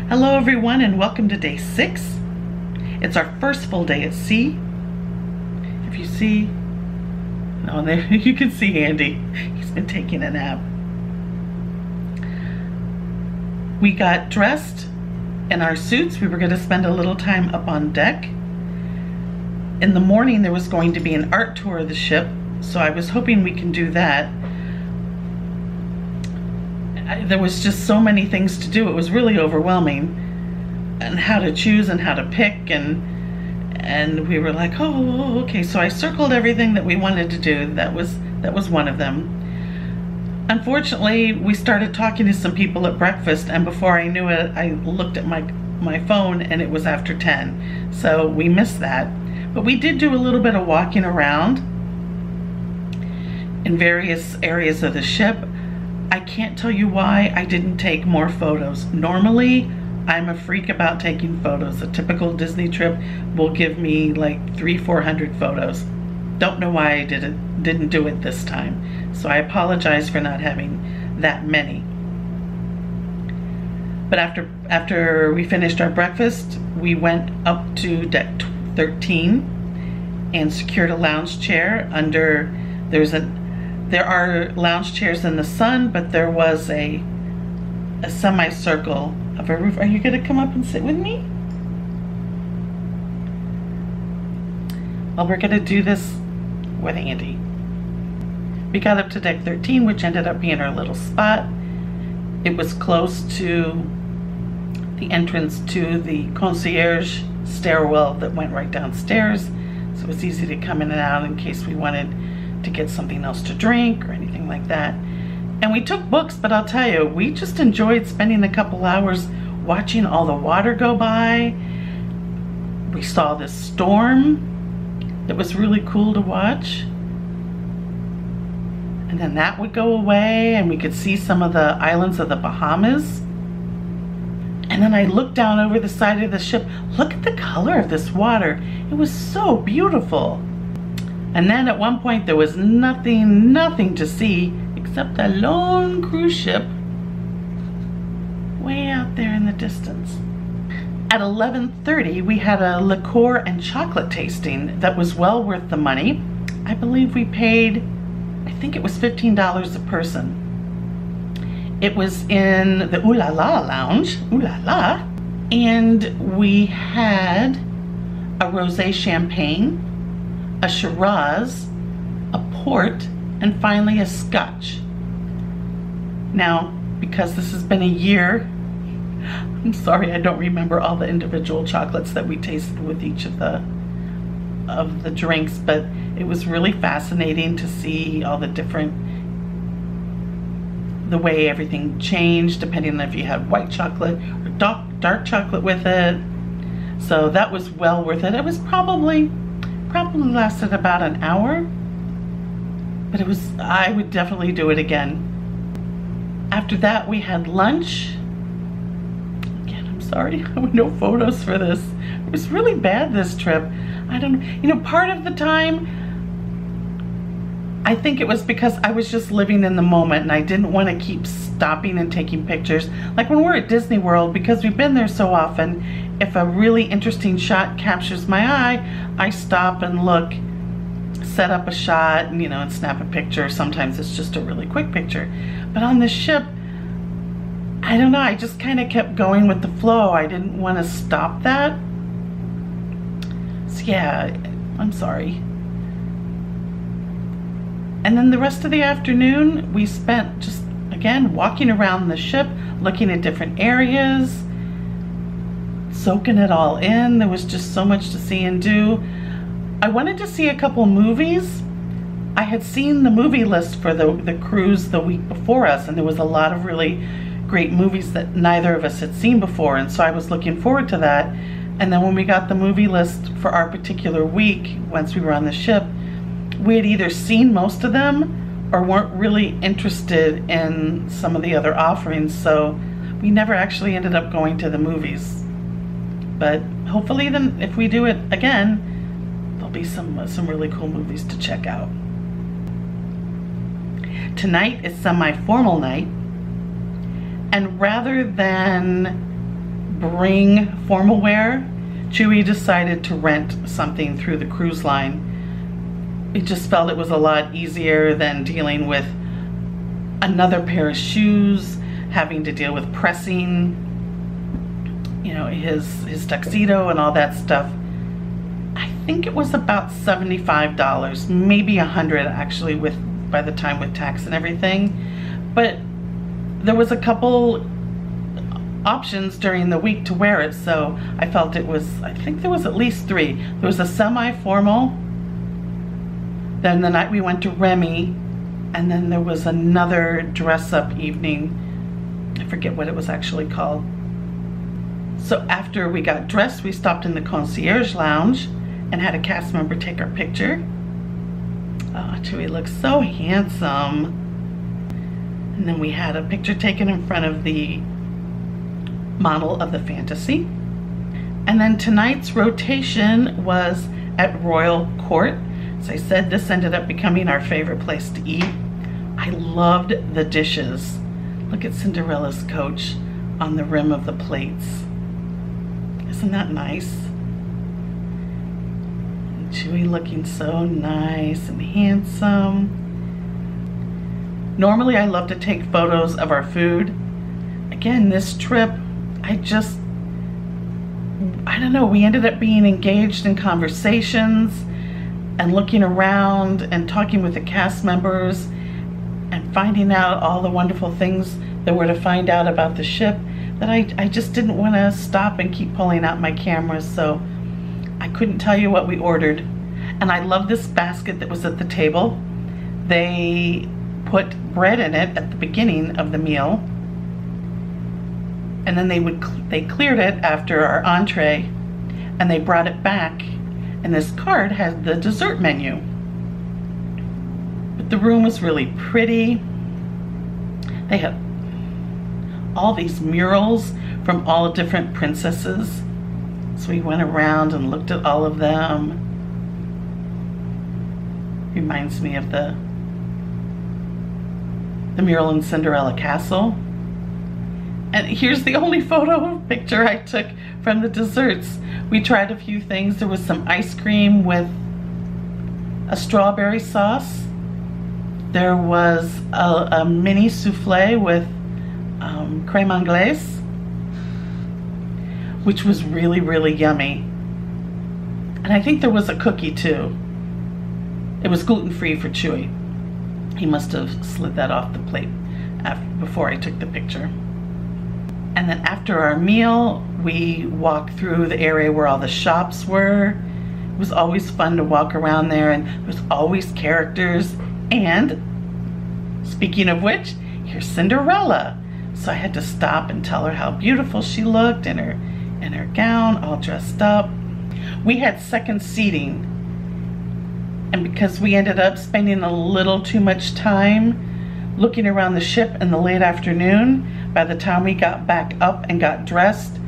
Hello everyone and welcome to day 6. It's our first full day at sea. If you see, oh there you can see Andy. He's been taking a nap. We got dressed in our suits. We were going to spend a little time up on deck. In the morning there was going to be an art tour of the ship, so I was hoping we can do that. There was just so many things to do. It was really overwhelming, and how to choose and how to pick, and we were like, oh, okay. So I circled everything that we wanted to do. That was one of them. Unfortunately, we started talking to some people at breakfast, and before I knew it, I looked at my phone and it was after 10. So we missed that. But we did do a little bit of walking around in various areas of the ship. I can't tell you why I didn't take more photos. Normally, I'm a freak about taking photos. A typical Disney trip will give me like 300-400 photos. Don't know why I didn't do it this time. So I apologize for not having that many. But after we finished our breakfast, we went up to deck 13 and secured a lounge chair under. There are lounge chairs in the sun, but there was a semicircle of a roof. Are you going to come up and sit with me? Well, we're going to do this with Andy. We got up to deck 13, which ended up being our little spot. It was close to the entrance to the concierge stairwell that went right downstairs, so it was easy to come in and out in case we wanted to get something else to drink or anything like that. And we took books, but I'll tell you, we just enjoyed spending a couple hours watching all the water go by. We saw this storm that was really cool to watch, and then that would go away and we could see some of the islands of the Bahamas. And then I looked down over the side of the ship. Look at the color of this water. It was so beautiful. And then at one point there was nothing to see except a lone cruise ship way out there in the distance. At 11:30 we had a liqueur and chocolate tasting that was well worth the money. I believe we paid, I think it was $15 a person. It was in the Ooh La La lounge, Ooh La La, and we had a rosé champagne, a Shiraz, a port, and finally a scotch. Now, because this has been a year, I'm sorry I don't remember all the individual chocolates that we tasted with each of the drinks, but it was really fascinating to see all the way everything changed depending on if you had white chocolate or dark chocolate with it. So that was well worth it. It was probably lasted about an hour, but I would definitely do it again. After that we had lunch. Again, I'm sorry, I have no photos for this. It was really bad this trip. I don't know, you know, part of the time I think it was because I was just living in the moment and I didn't want to keep stopping and taking pictures. Like when we're at Disney World, because we've been there so often, if a really interesting shot captures my eye, I stop and look, set up a shot, and, you know, and snap a picture. Sometimes it's just a really quick picture. But on this ship, I don't know, I just kind of kept going with the flow. I didn't want to stop that. So yeah, I'm sorry. And then the rest of the afternoon we spent just, again, walking around the ship, looking at different areas, soaking it all in. There was just so much to see and do. I wanted to see a couple movies. I had seen the movie list for the cruise the week before us, and there was a lot of really great movies that neither of us had seen before, and so I was looking forward to that. And then when we got the movie list for our particular week, once we were on the ship, we had either seen most of them or weren't really interested in some of the other offerings, so we never actually ended up going to the movies. But hopefully then if we do it again, there'll be some really cool movies to check out. Tonight is semi-formal night, and rather than bring formal wear, Chuy decided to rent something through the cruise line. We just felt it was a lot easier than dealing with another pair of shoes, having to deal with pressing, you know, his tuxedo and all that stuff. I think it was about $75, maybe $100 actually, by the time with tax and everything. But there was a couple options during the week to wear it, so I felt it was, I think there was at least 3. There was a semi-formal, then the night we went to Remy, and then there was another dress-up evening. I forget what it was actually called. So after we got dressed, we stopped in the concierge lounge and had a cast member take our picture. Oh, Chuy looks so handsome. And then we had a picture taken in front of the model of the Fantasy. And then tonight's rotation was at Royal Court. As I said, this ended up becoming our favorite place to eat. I loved the dishes. Look at Cinderella's coach on the rim of the plates. Isn't that nice? And Chuy looking so nice and handsome. Normally I love to take photos of our food. Again, this trip, I don't know, we ended up being engaged in conversations and looking around and talking with the cast members and finding out all the wonderful things there were to find out about the ship, that I just didn't want to stop and keep pulling out my cameras, so I couldn't tell you what we ordered. And I love this basket that was at the table. They put bread in it at the beginning of the meal, and then they cleared it after our entree, and they brought it back, and this card had the dessert menu. But the room was really pretty. They had all these murals from all different princesses, so we went around and looked at all of them. Reminds me of the mural in Cinderella Castle. And here's the only picture I took from the desserts. We tried a few things. There was some ice cream with a strawberry sauce. There was a mini souffle with crème anglaise, which was really, really yummy. And I think there was a cookie too. It was gluten-free for Chuy. He must have slid that off the plate before I took the picture. And then after our meal, we walked through the area where all the shops were. It was always fun to walk around there, and there was always characters. And speaking of which, here's Cinderella. So I had to stop and tell her how beautiful she looked in her gown, all dressed up. We had second seating, and because we ended up spending a little too much time looking around the ship in the late afternoon, by the time we got back up and got dressed,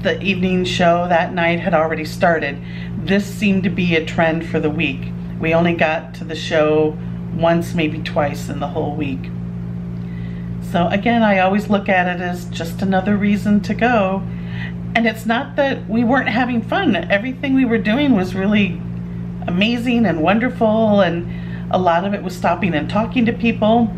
the evening show that night had already started. This seemed to be a trend for the week. We only got to the show once, maybe twice in the whole week. So again, I always look at it as just another reason to go. And it's not that we weren't having fun. Everything we were doing was really amazing and wonderful, and a lot of it was stopping and talking to people.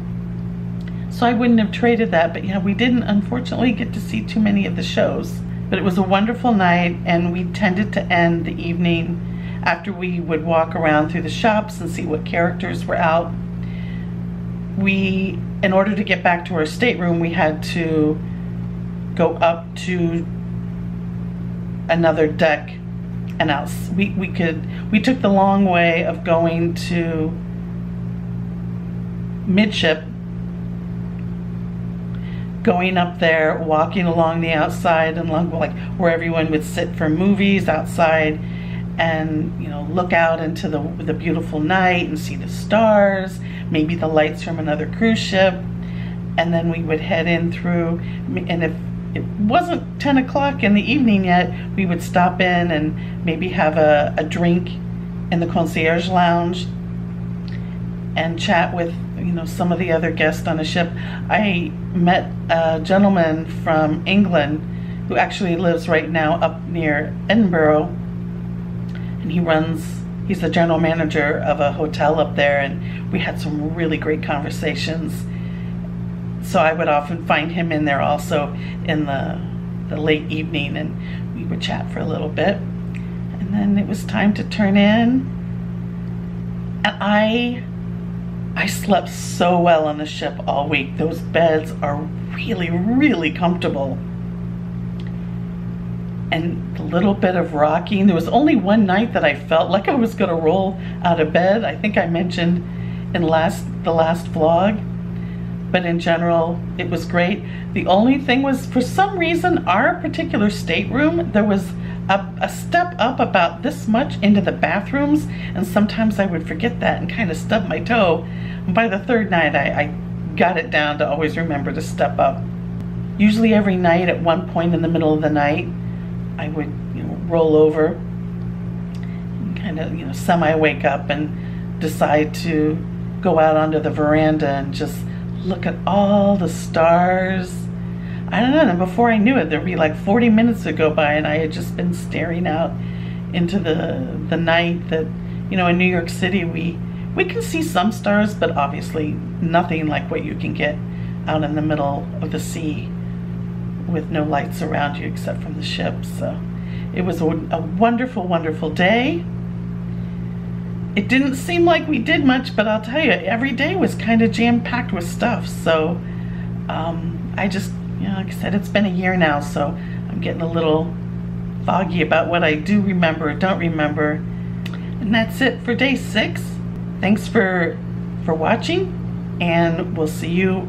So I wouldn't have traded that, but yeah, we didn't unfortunately get to see too many of the shows. But it was a wonderful night, and we tended to end the evening after we would walk around through the shops and see what characters were out. In order to get back to our stateroom, we had to go up to another deck, and we took the long way of going to midship, going up there, walking along the outside and along where everyone would sit for movies outside, and look out into the beautiful night and see the stars, maybe the lights from another cruise ship. And then we would head in through, and if it wasn't 10 o'clock in the evening yet, we would stop in and maybe have a drink in the concierge lounge and chat with some of the other guests on the ship. I met a gentleman from England who actually lives right now up near Edinburgh, and he's the general manager of a hotel up there, and we had some really great conversations. So I would often find him in there also in the late evening, and we would chat for a little bit. And then it was time to turn in, and I slept so well on the ship all week. Those beds are really, really comfortable. And a little bit of rocking. There was only one night that I felt like I was gonna roll out of bed. I think I mentioned in the last vlog. But in general, it was great. The only thing was, for some reason, our particular stateroom, there was a step up about this much into the bathrooms, and sometimes I would forget that and kind of stub my toe. And by the third night, I got it down to always remember to step up. Usually every night at one point in the middle of the night, I would, roll over and kind of, semi-wake up and decide to go out onto the veranda and just look at all the stars. I don't know, and before I knew it, there'd be like 40 minutes would go by and I had just been staring out into the night. That, in New York City, we can see some stars, but obviously nothing like what you can get out in the middle of the sea with no lights around you except from the ship. So it was a wonderful, wonderful day. It didn't seem like we did much, but I'll tell you, every day was kind of jam-packed with stuff. So I just, like I said, it's been a year now, so I'm getting a little foggy about what I do remember or don't remember. And that's it for day 6. Thanks for watching, and we'll see you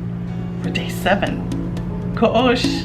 for day 7. Ko-osh.